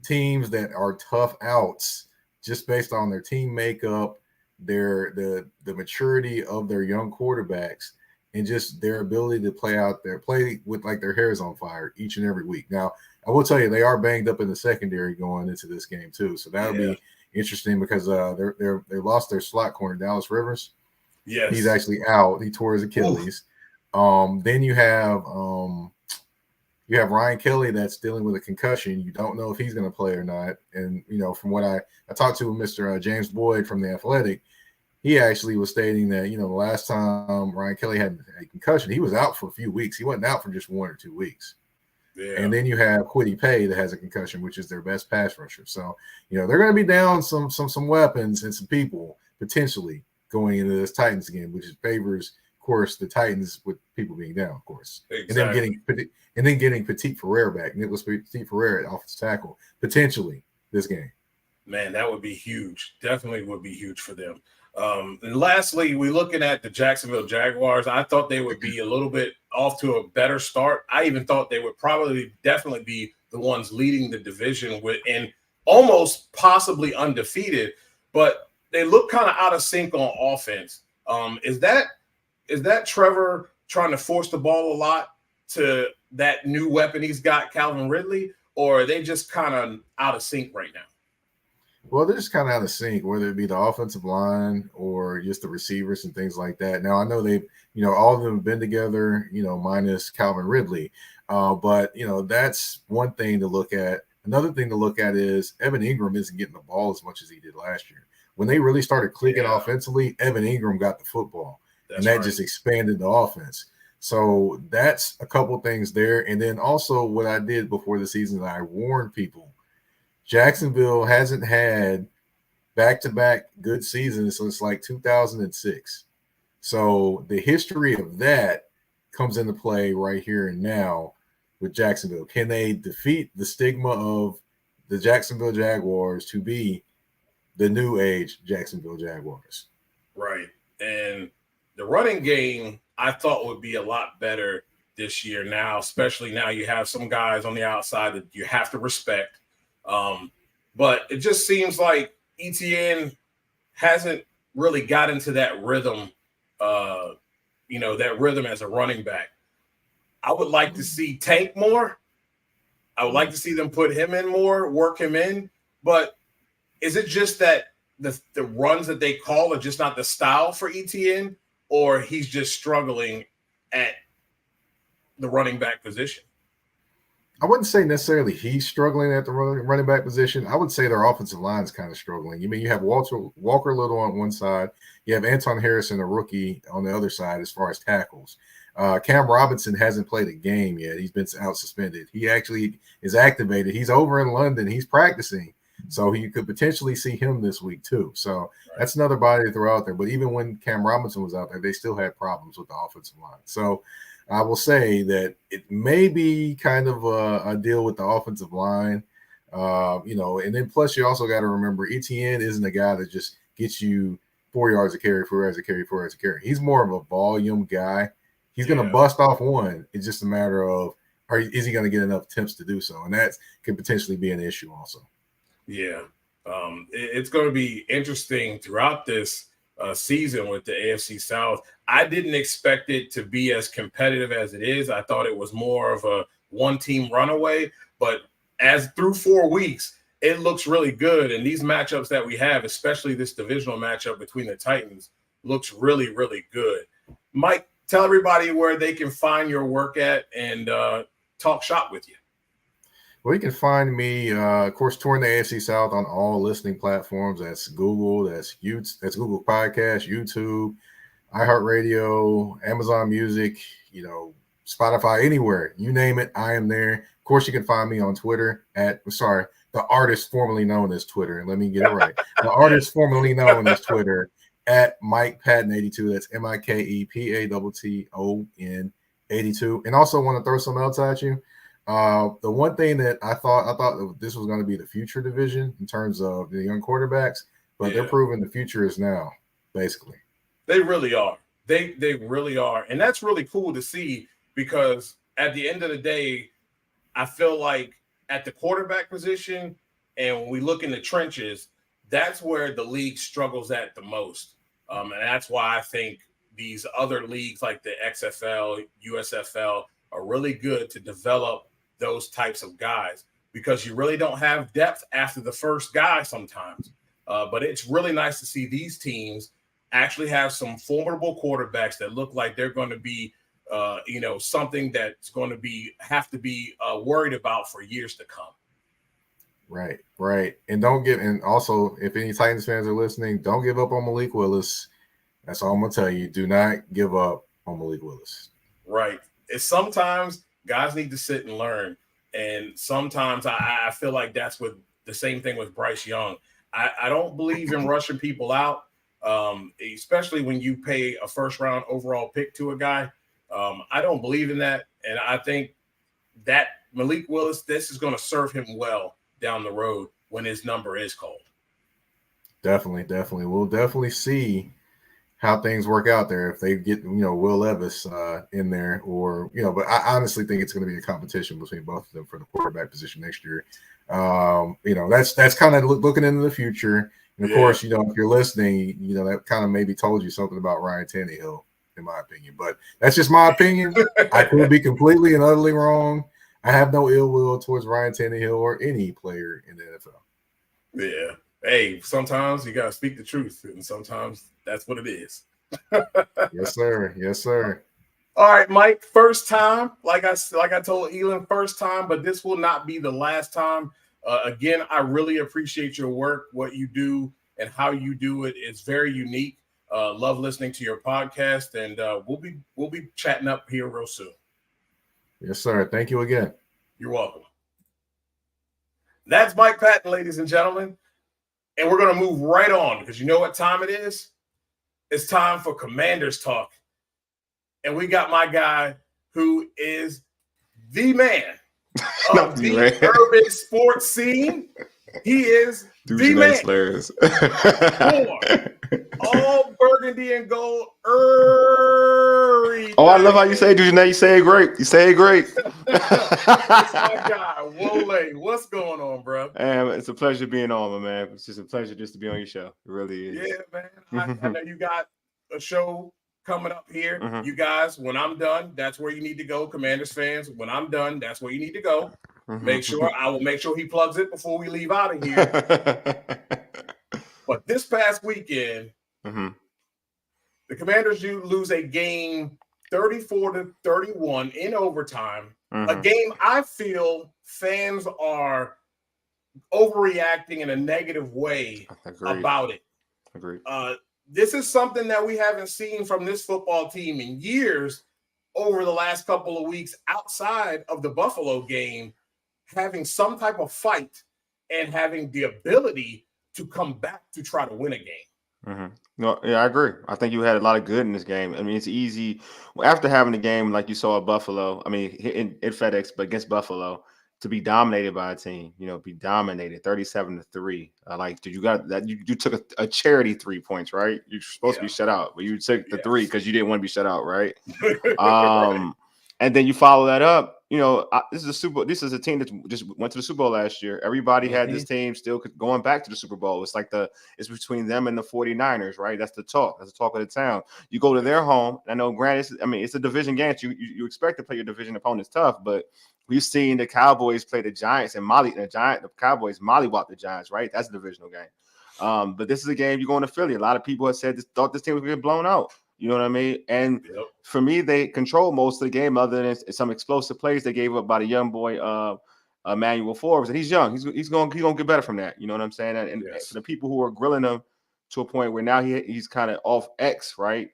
D: teams that are tough outs just based on their team makeup, the maturity of their young quarterbacks, and just their ability to play with like their hair is on fire each and every week. Now, I will tell you, they are banged up in the secondary going into this game too. So that'll be interesting because they lost their slot corner, Dallas Rivers.
B: Yes.
D: He's actually out. He tore his Achilles. Then you have Ryan Kelly that's dealing with a concussion. You don't know if he's going to play or not. And, from what I talked to Mr. James Boyd from The Athletic, he actually was stating that, the last time Ryan Kelly had a concussion, he was out for a few weeks. He wasn't out for just 1 or 2 weeks. Yeah. And then you have Kwity Paye that has a concussion, which is their best pass rusher. So, they're going to be down some weapons and some people potentially going into this Titans game, which favors, of course, the Titans with people being down, of course.
B: Exactly.
D: And then getting Petit Ferrer back, Nicholas Petit Ferrer at offensive tackle, potentially this game.
B: Man, that would be huge. Definitely would be huge for them. And lastly, we're looking at the Jacksonville Jaguars. I thought they would be a little bit off to a better start. I even thought they would definitely be the ones leading the division and almost possibly undefeated, but they look kind of out of sync on offense. Is that Trevor trying to force the ball a lot to that new weapon he's got, Calvin Ridley, or are they just kind of out of sync right now?
D: Well, they're just kind of out of sync, whether it be the offensive line or just the receivers and things like that. Now, I know they've, all of them have been together, minus Calvin Ridley. But, that's one thing to look at. Another thing to look at is Evan Ingram isn't getting the ball as much as he did last year. When they really started clicking offensively, Evan Ingram got the football, and that just expanded the offense. So that's a couple things there. And then also what I did before the season, I warned people, Jacksonville hasn't had back-to-back good seasons since like 2006. So the history of that comes into play right here and now with Jacksonville. Can they defeat the stigma of the Jacksonville Jaguars to be the new age Jacksonville Jaguars?
B: Right. And the running game, I thought would be a lot better this year now, especially now you have some guys on the outside that you have to respect. But it just seems like ETN hasn't really got into that rhythm, that rhythm as a running back. I would like to see Tank more. I would like to see them put him in more, work him in. But is it just that the runs that they call are just not the style for ETN, or he's just struggling at the running back position?
D: I wouldn't say necessarily he's struggling at the running back position. I would say their offensive line is kind of struggling. You have Walker Little on one side. You have Anton Harrison, a rookie, on the other side as far as tackles. Cam Robinson hasn't played a game yet. He's been out suspended. He actually is activated. He's over in London. He's practicing. So you could potentially see him this week too. So that's another body to throw out there. But even when Cam Robinson was out there, they still had problems with the offensive line. So I will say that it may be kind of a deal with the offensive line, and then plus you also got to remember ETN isn't a guy that just gets you 4 yards of carry, 4 yards of carry, 4 yards of carry. He's more of a volume guy. He's going to bust off one. It's just a matter of is he going to get enough attempts to do so, and that could potentially be an issue also.
B: Yeah, it's going to be interesting throughout this season with the AFC South. I didn't expect it to be as competitive as it is. I thought it was more of a one-team runaway, but as through 4 weeks, it looks really good. And these matchups that we have, especially this divisional matchup between the Titans, looks really, really good. Mike, tell everybody where they can find your work at and talk shop with you.
D: Well, you can find me, of course, touring the AFC South on all listening platforms. That's Google, that's Google Podcasts, YouTube, iHeartRadio, Amazon Music, Spotify, anywhere. You name it, I am there. Of course, you can find me on Twitter the artist formerly known as Twitter. And let me get it right. The artist formerly known as Twitter at Mike Patton 82. That's MikePatton 82. And also want to throw something else at you. The one thing that I thought this was going to be the future division in terms of the young quarterbacks, but they're proving the future is now, basically.
B: They really are. They really are. And that's really cool to see because at the end of the day, I feel like at the quarterback position and when we look in the trenches, that's where the league struggles at the most. And that's why I think these other leagues like the XFL, USFL are really good to develop those types of guys because you really don't have depth after the first guy sometimes. But it's really nice to see these teams actually have some formidable quarterbacks that look like they're going to be, something that's going to have to be worried about for years to come.
D: Right. And also, if any Titans fans are listening, don't give up on Malik Willis. That's all I'm going to tell you. Do not give up on Malik Willis.
B: Right. It's sometimes guys need to sit and learn. And sometimes I feel like that's with the same thing with Bryce Young. I don't believe in rushing people out, especially when you pay a first-round overall pick to a guy. I don't believe in that. And I think that Malik Willis, this is going to serve him well down the road when his number is called.
D: Definitely. We'll definitely see how things work out there if they get, Will Levis in there or, but I honestly think it's going to be a competition between both of them for the quarterback position next year. That's kind of looking into the future. And of course, if you're listening, that kind of maybe told you something about Ryan Tannehill, in my opinion, but that's just my opinion. I could be completely and utterly wrong. I have no ill will towards Ryan Tannehill or any player in the NFL.
B: Yeah. Hey, sometimes you got to speak the truth, and sometimes that's what it is.
D: Yes, sir.
B: All right, Mike, first time, like I told Elon, first time, but this will not be the last time. Again, I really appreciate your work, what you do, and how you do it. It's very unique. Love listening to your podcast, and we'll be chatting up here real soon.
D: Yes, sir. Thank you again.
B: You're welcome. That's Mike Patton, ladies and gentlemen. And we're going to move right on because you know what time it is? It's time for Commanders Talk. And we got my guy who is the man of the urban sports scene. He is the man. All burgundy and gold.
E: Oh, I love how you say Dujanay. You say it great. You say it great.
B: That's my guy, Wole. What's going on, bro?
E: It's a pleasure being on, my man. It's just a pleasure just to be on your show. It really is.
B: Yeah, man. I know you got a show coming up here. Mm-hmm. You guys, when I'm done, that's where you need to go. Commanders fans, when I'm done, that's where you need to go. Mm-hmm. I will make sure he plugs it before we leave out of here. But this past weekend, the Commanders lose a game 34-31 in overtime. A game I feel fans are overreacting in a negative way about it.
E: Agreed.
B: This is something that we haven't seen from this football team in years over the last couple of weeks outside of the Buffalo game, having some type of fight and having the ability to come back to try to win a game.
E: No, yeah, I agree. I think you had a lot of good in this game. I mean, it's easy after having a game like you saw at Buffalo. I mean, in FedEx, but against Buffalo, to be dominated by a team, be dominated 37-3. You got that. You took a charity 3 points, right? You're supposed to be shut out, but you took the 3 because you didn't want to be shut out, right? And then you follow that up. This is a team that just went to the Super Bowl last year. Everybody had this team still going back to the Super Bowl. It's like it's between them and the 49ers, right? That's the talk. That's the talk of the town. You go to their home. I know, granted, it's a division game. So you expect to play your division opponents tough, but we've seen the Cowboys play the Giants and the Cowboys mollywop the Giants, right? That's a divisional game. But this is a game you going to Philly. A lot of people have thought this team was going to get blown out. You know what I mean? And for me, they controlled most of the game other than some explosive plays they gave up by the young boy, Emmanuel Forbes. And he's young. He's going to get better from that. You know what I'm saying? And for the people who are grilling him to a point where now he's kind of off X, right?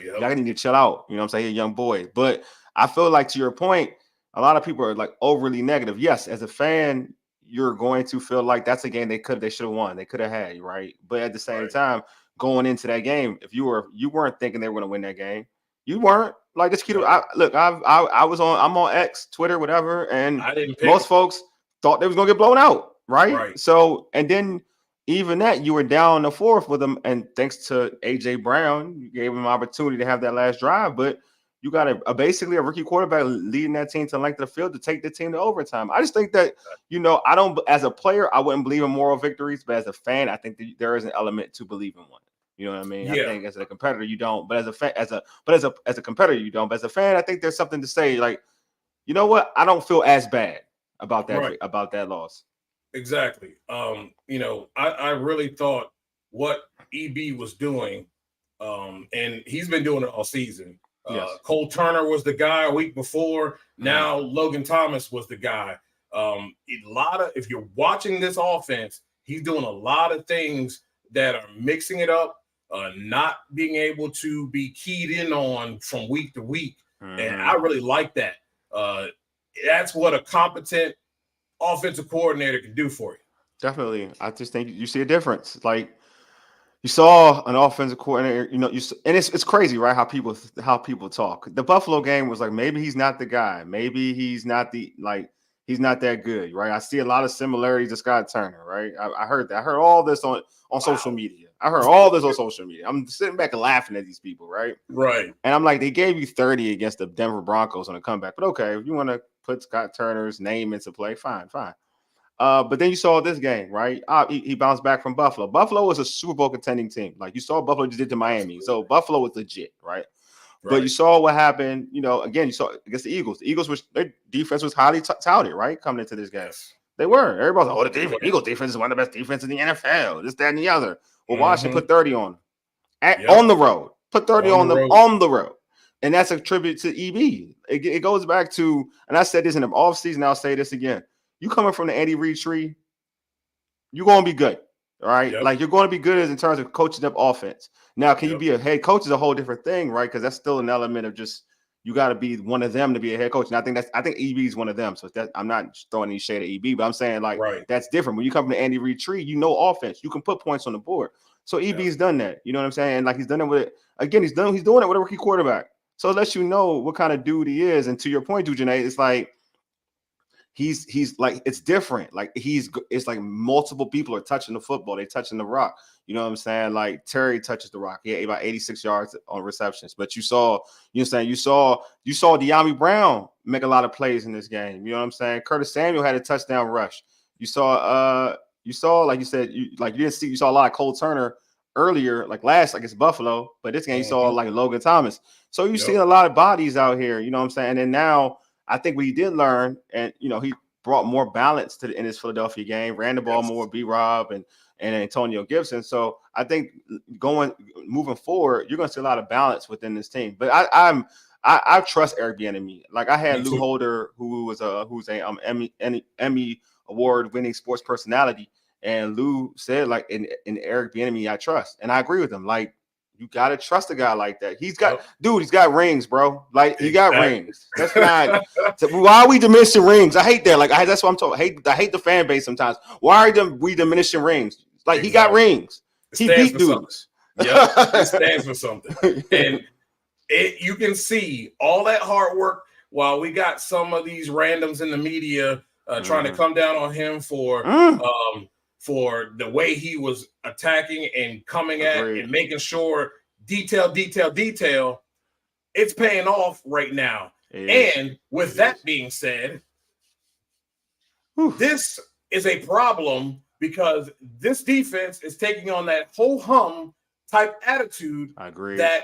E: Y'all need to chill out. You know what I'm saying? He's a young boy. But I feel like, to your point, a lot of people are like overly negative. Yes, as a fan, you're going to feel like that's a game they should have won. They could have had, right? But at the same time, going into that game, if you weren't thinking they were going to win that game, you weren't. Like, this kid, I'm on X, Twitter, whatever, and most folks thought they was going to get blown out, right? So, and then even that, you were down the fourth with them, and thanks to AJ Brown, you gave him an opportunity to have that last drive, but you got basically a rookie quarterback leading that team to length of the field to take the team to overtime. I just think that, I don't, as a player, I wouldn't believe in moral victories, but as a fan, I think that there is an element to believe in one. You know what I mean? I think as a competitor, you don't, but as a competitor, you don't. But as a fan, I think there's something to say, like, you know what? I don't feel as bad about that loss.
B: Exactly. I really thought what EB was doing, and he's been doing it all season. Cole Turner was the guy a week before. Now Logan Thomas was the guy. If you're watching this offense, he's doing a lot of things that are mixing it up, not being able to be keyed in on from week to week. And I really like that. That's what a competent offensive coordinator can do for you.
E: Definitely. I just think you see a difference. Like, you saw an offensive coordinator, and it's crazy, right? How people talk. The Buffalo game was like, maybe he's not the guy. Maybe he's not he's not that good, right? I see a lot of similarities to Scott Turner, right? I heard that. I heard all this on social media. I'm sitting back and laughing at these people, right?
B: Right.
E: And I'm like, they gave you 30 against the Denver Broncos on a comeback. But okay, if you want to put Scott Turner's name into play, fine. But then you saw this game, right? He bounced back from Buffalo. Buffalo was a Super Bowl contending team. Like, you saw Buffalo just did to Miami. So Buffalo was legit, right? But you saw what happened, again, you saw against the Eagles. The Eagles, their defense was highly touted, right? Coming into this game. They were. Everybody's like, the Eagles defense is one of the best defenses in the NFL. This, that, and the other. Well, Washington put 30 on them. On the road. Put 30 on them on the road. And that's a tribute to EB. It goes back to, and I said this in the offseason, I'll say this again. You coming from the Andy Reid tree, you're going to be good. right?
B: Yep.
E: Like you're going to be good in terms of coaching up offense. Now, can you be a head coach is a whole different thing, right? Because that's still an element of just you got to be one of them to be a head coach. And I think EB is one of them. So I'm not throwing any shade at EB, but I'm saying like that's different. When you come from the Andy Reid tree, you know offense. You can put points on the board. So EB's done that. You know what I'm saying? And like he's done it with again, he's doing it with a rookie quarterback. So it lets you know what kind of dude he is. And to your point, Dujanay, it's like he's like it's different. Like it's like multiple people are touching the football, they're touching the rock. You know what I'm saying? Like Terry touches the rock. He had about 86 yards on receptions. But you know what I'm saying? You saw De'Ami Brown make a lot of plays in this game. You know what I'm saying? Curtis Samuel had a touchdown rush. You saw like you said, you saw a lot of Cole Turner earlier, like against Buffalo, but this game you saw like Logan Thomas. So you see a lot of bodies out here, you know what I'm saying? And now I think we did learn, and he brought more balance in his Philadelphia game, ran the ball more with B-Rob and Antonio Gibson. So I think moving forward, you're going to see a lot of balance within this team. But I trust Eric Bieniemy. Like I had Lou Holder, who's a Emmy award-winning sports personality, and Lou said like in Eric Bieniemy, I trust, and I agree with him. Like you got to trust a guy like that. He's got rings, bro. Like he got rings. That's not. Why are we diminishing rings? I hate that. Like that's what I'm talking. I hate the fan base sometimes. Why are we diminishing rings? Like he got rings. He beat dudes.
B: Yeah, it stands for something. And you can see all that hard work while we got some of these randoms in the media trying to come down on him for the way he was attacking and coming at and making sure detail. It's paying off right now. And with that being said, this is a problem because this defense is taking on that ho-hum type attitude that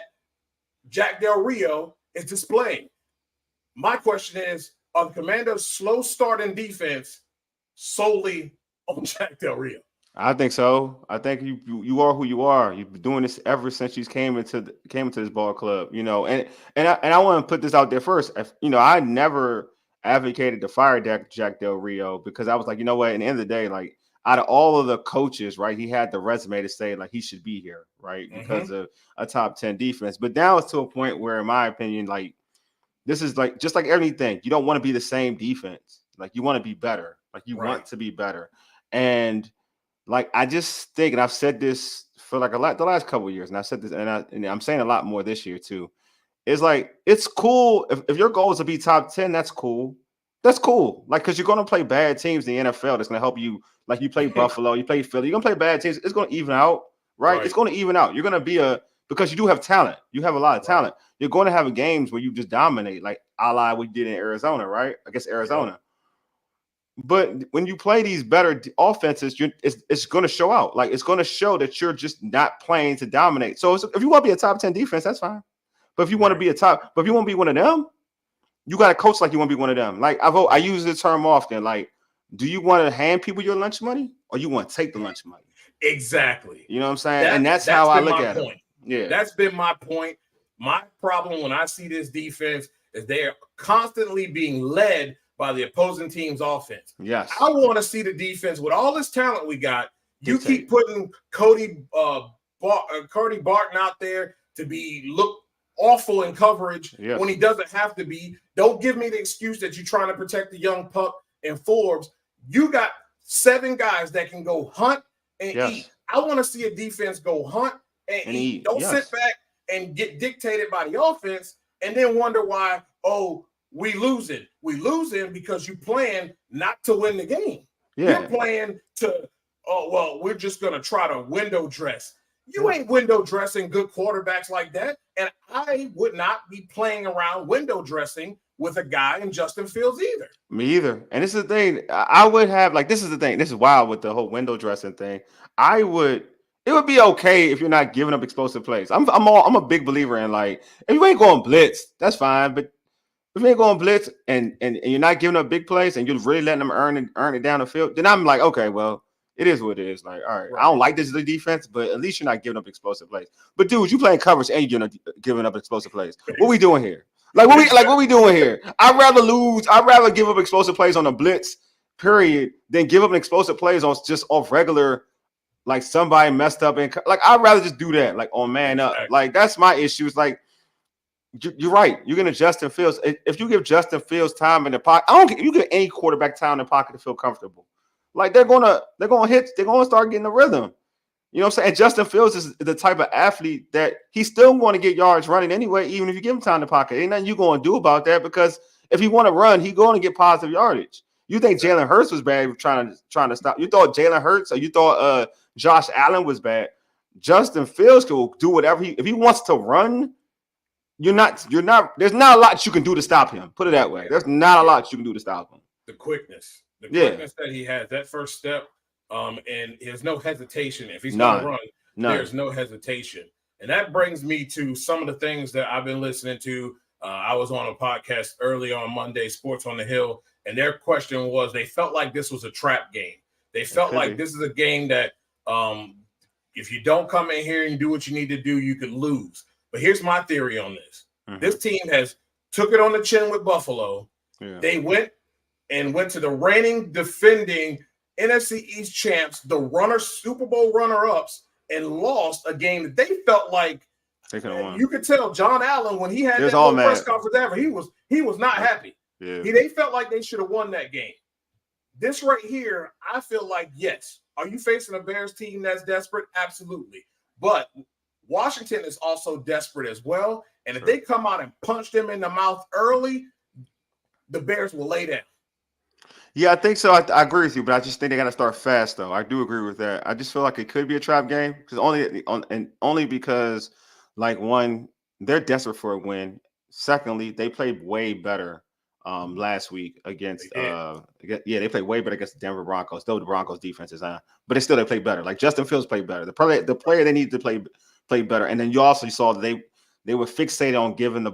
B: Jack Del Rio is displaying. My question is, are the Commanders' slow starting defense solely on Jack Del Rio?
E: I think so. I think you are who you are. You've been doing this ever since you came into this ball club, and I want to put this out there first. I never advocated to fire Jack Del Rio because I was like, you know what? At the end of the day, like out of all of the coaches, right, he had the resume to say like he should be here, right, because of a top 10 defense. But now it's to a point where, in my opinion, like this is like just like everything. You don't want to be the same defense. Like you want to be better. Like you want to be better. And like I just think, and I've said this for like the last couple of years, and I said this, and I'm saying a lot more this year too. It's like it's cool if your goal is to be top 10. That's cool. That's cool. Like because you're going to play bad teams in the NFL. That's going to help you. Like you play Buffalo, you play Philly. You're going to play bad teams. It's going to even out, right? It's going to even out. You're going to be because you do have talent. You have a lot of talent. You're going to have games where you just dominate, like a la what you did in Arizona, right? Against Arizona. But when you play these better offenses, it's going to show out. Like it's going to show that you're just not playing to dominate. So if you want to be a top 10 defense, that's fine. But if you want to be but if you want to be one of them, you got to coach like you want to be one of them. Like I use the term often. Like, do you want to hand people your lunch money or you want to take the lunch money?
B: Exactly.
E: You know what I'm saying? And that's how I look at it.
B: Yeah, that's been my point. My problem when I see this defense is they are constantly being led by the opposing team's offense.
E: Yes.
B: I want to see the defense with all this talent we got. You keep putting Cody Barton out there to look awful in coverage when he doesn't have to be. Don't give me the excuse that you're trying to protect the young pup and Forbes. You got 7 guys that can go hunt and eat. I want to see a defense go hunt and eat. Don't sit back and get dictated by the offense and then wonder why, we losing. We losing because you plan not to win the game. You're playing to, we're just going to try to window dress. You ain't window dressing good quarterbacks like that. And I would not be playing around window dressing with a guy in Justin Fields either.
E: Me either. And this is the thing. I would have this is the thing. This is wild with the whole window dressing thing. It would be okay if you're not giving up explosive plays. I'm a big believer in like if you ain't going blitz, that's fine. But if you ain't going blitz and you're not giving up big plays and you're really letting them earn it down the field, then I'm like, okay, well, it is what it is. Like, all right, I don't like this as a defense, but at least you're not giving up explosive plays. But dude, you playing coverage and you're giving up explosive plays. What we doing here? What we doing here? I'd rather lose. I'd rather give up explosive plays on a blitz, period, than give up an explosive plays on just off regular like somebody messed up and like I'd rather just do that like on man up. Like that's my issue. It's like you're right. You're gonna Justin Fields. If you give Justin Fields time in the pocket, I don't care. You give any quarterback time in the pocket to feel comfortable. Like they're gonna start getting the rhythm. You know what I'm saying? And Justin Fields is the type of athlete that he's still going to get yards running anyway, even if you give him time in the pocket. Ain't nothing you going to do about that because if he want to run, he's going to get positive yardage. You think Jalen Hurts was bad trying to stop? You thought Jalen Hurts or you thought Josh Allen was bad? Justin Fields can do whatever if he wants to run. You're not. There's not a lot you can do to stop him. Put it that way. There's not a lot you can do to stop him.
B: The quickness that he has, that first step, and there's no hesitation. If he's going to run, there's no hesitation. And that brings me to some of the things that I've been listening to. I was on a podcast early on Monday, Sports on the Hill, and their question was they felt like this was a trap game. They felt like this is a game that if you don't come in here and do what you need to do, you could lose. But here's my theory on this. Mm-hmm. This team has took it on the chin with Buffalo. Yeah. They went to the reigning, defending NFC East champs, the Super Bowl runner-ups, and lost a game that they felt like you could tell John Allen when he had that press conference ever, he was not happy. Yeah. They felt like they should have won that game. This right here, I feel like, yes. Are you facing a Bears team that's desperate? Absolutely. But Washington is also desperate as well. And if they come out and punch them in the mouth early, the Bears will lay down.
E: Yeah, I think so. I agree with you, but I just think they got to start fast, though. I do agree with that. I just feel like it could be a trap game because only because, like, one, they're desperate for a win. Secondly, they played way better last week against they played way better against the Denver Broncos. Though the Broncos defense is on, but they played better. Like Justin Fields played better. The player they need to play better. And then you also saw that they were fixated on getting the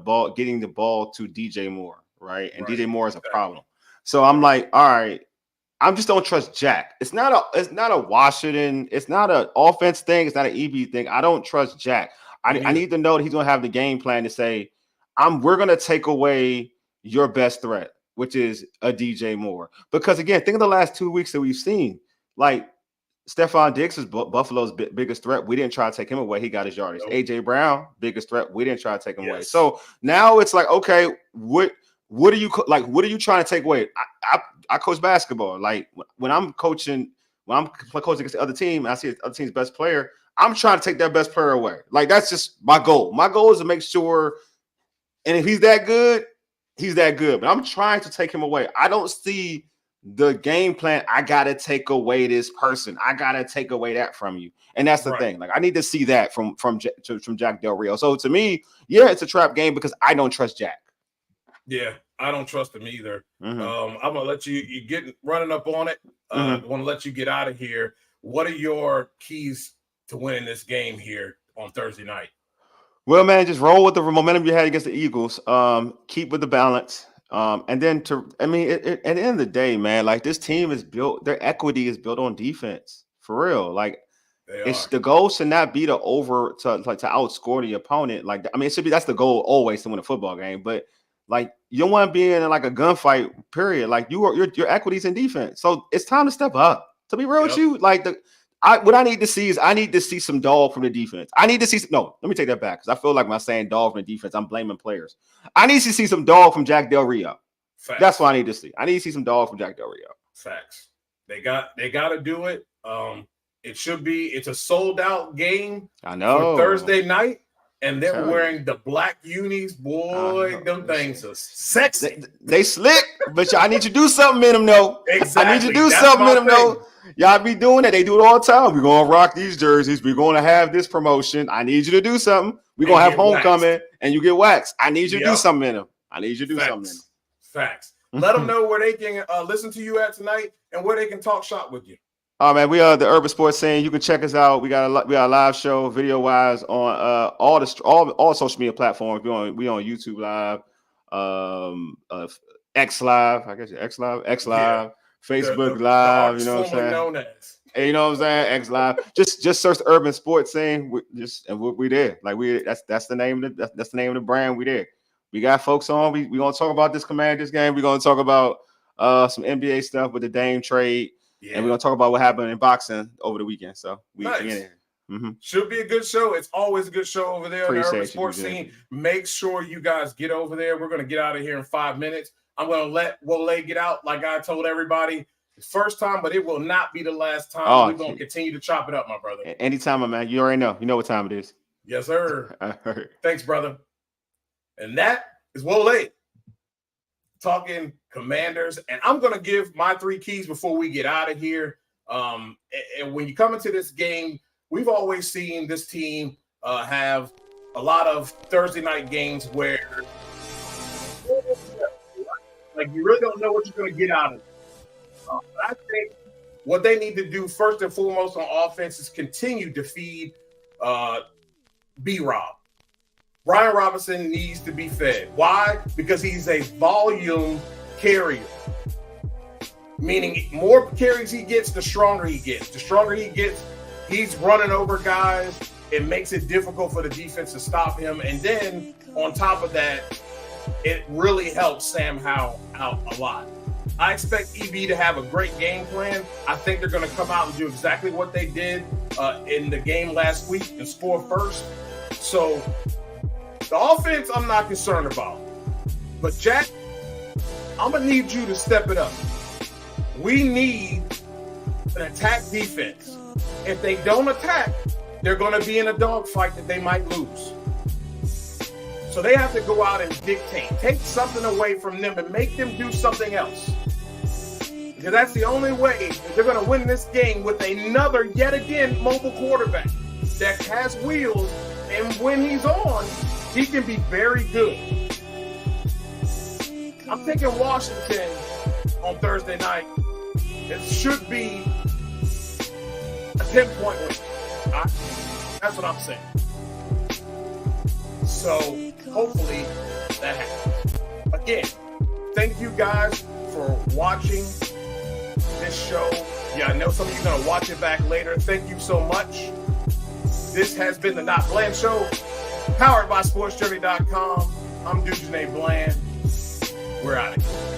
E: ball to DJ Moore, right? And DJ Moore is a problem. So I'm like, all right, I just don't trust Jack. It's not a Washington, it's not an offense thing, it's not an EB thing. I don't trust Jack. I need to know that he's gonna have the game plan to say, we're gonna take away your best threat, which is a DJ Moore. Because again, think of the last 2 weeks that we've seen. Like Stephon Diggs is Buffalo's biggest threat. We didn't try to take him away. He got his yardage. AJ Brown, biggest threat. We didn't try to take him away. So now it's like, okay, what are you trying to take away? I coach basketball. Like when I'm coaching against the other team, and I see the other team's best player, I'm trying to take that best player away. Like that's just my goal. My goal is to make sure, and if he's that good, he's that good. But I'm trying to take him away. I don't see the game plan. I gotta take away this person. I gotta take away that from you, and that's the thing. Like I need to see that from Jack Del Rio. So to me, it's a trap game because I don't trust Jack.
B: Yeah, I don't trust him either. Mm-hmm. I'm gonna let you get running up on it. I want to let you get out of here. What are your keys to winning this game here on Thursday night?
E: Well, man, just roll with the momentum you had against the Eagles. Keep with the balance. And then at the end of the day, man, like this team is built, their equity is built on defense for real. Like the goal should not be to outscore the opponent. Like, it should be, that's the goal always to win a football game. But like, you don't want to be in like a gunfight period. Like your equity's in defense. So it's time to step up. To be real with you, like what I need to see is I need to see some dog from the defense. I need to see let me take that back because I feel like when I'm saying dog from the defense, I'm blaming players. I need to see some dog from Jack Del Rio. Facts. That's what I need to see. I need to see some dog from Jack Del Rio.
B: Facts. They got to do it. It's a sold out game.
E: I know.
B: For Thursday night. And they're wearing the black unis, boy. Them things are sexy.
E: They slick, but I need you to do something in them, though.
B: Exactly.
E: I need you to do something in them, though. Y'all be doing that. They do it all the time. We're going to rock these jerseys. We're going to have this promotion. I need you to do something. We're going to have homecoming, and you get waxed. I need you to do something in them. I need you to do something in them.
B: Facts. Let them know where they can listen to you at tonight and where they can talk shop with you.
E: Oh man, we are the Urban Sports Scene. You can check us out. We got a live show, video wise, on all social media platforms. We on YouTube Live, X Live, I guess X Live, Facebook Live. You know what I'm saying? Known as. You know what I'm saying? X Live. Just search the Urban Sports Scene. We there. Like that's the name of the brand. We there. We got folks on. We gonna talk about this Commanders game. We gonna talk about some NBA stuff with the Dame trade.
B: Yeah.
E: And we're going to talk about what happened in boxing over the weekend. So we
B: Nice.
E: in here. Mm-hmm.
B: Should be a good show. It's always a good show over there on the urban
E: Appreciate
B: sports
E: you,
B: scene. Make sure you guys get over there. We're going to get out of here in 5 minutes. I'm going to let Woleola get out like I told everybody. It's first time, but it will not be the last time.
E: Oh,
B: We're going to continue to chop it up, my brother.
E: Anytime, my man. You already know. You know what time it is.
B: Yes, sir.
E: All right.
B: Thanks, brother. And that is Woleola talking Commanders. And I'm going to give my 3 keys before we get out of here. And when you come into this game, we've always seen this team have a lot of Thursday night games where like you really don't know what you're going to get out of it. I think what they need to do first and foremost on offense is continue to feed B-Rob. Brian Robinson needs to be fed. Why? Because he's a volume carrier. Meaning more carries he gets, the stronger he gets. The stronger he gets, he's running over guys. It makes it difficult for the defense to stop him. And then on top of that, it really helps Sam Howell out a lot. I expect EB to have a great game plan. I think they're going to come out and do exactly what they did in the game last week and score first. So the offense, I'm not concerned about. But Jack, I'm going to need you to step it up. We need an attack defense. If they don't attack, they're going to be in a dogfight that they might lose. So they have to go out and dictate, take something away from them and make them do something else. Because that's the only way that they're going to win this game with another, yet again, mobile quarterback that has wheels. And when he's on, he can be very good. I'm thinking Washington on Thursday night. It should be a 10-point win. That's what I'm saying. So hopefully that happens. Again, thank you guys for watching this show. Yeah, I know some of you are going to watch it back later. Thank you so much. This has been the NotBland Show, powered by SportsJourney.com. I'm Dujanay Bland. We're out of here.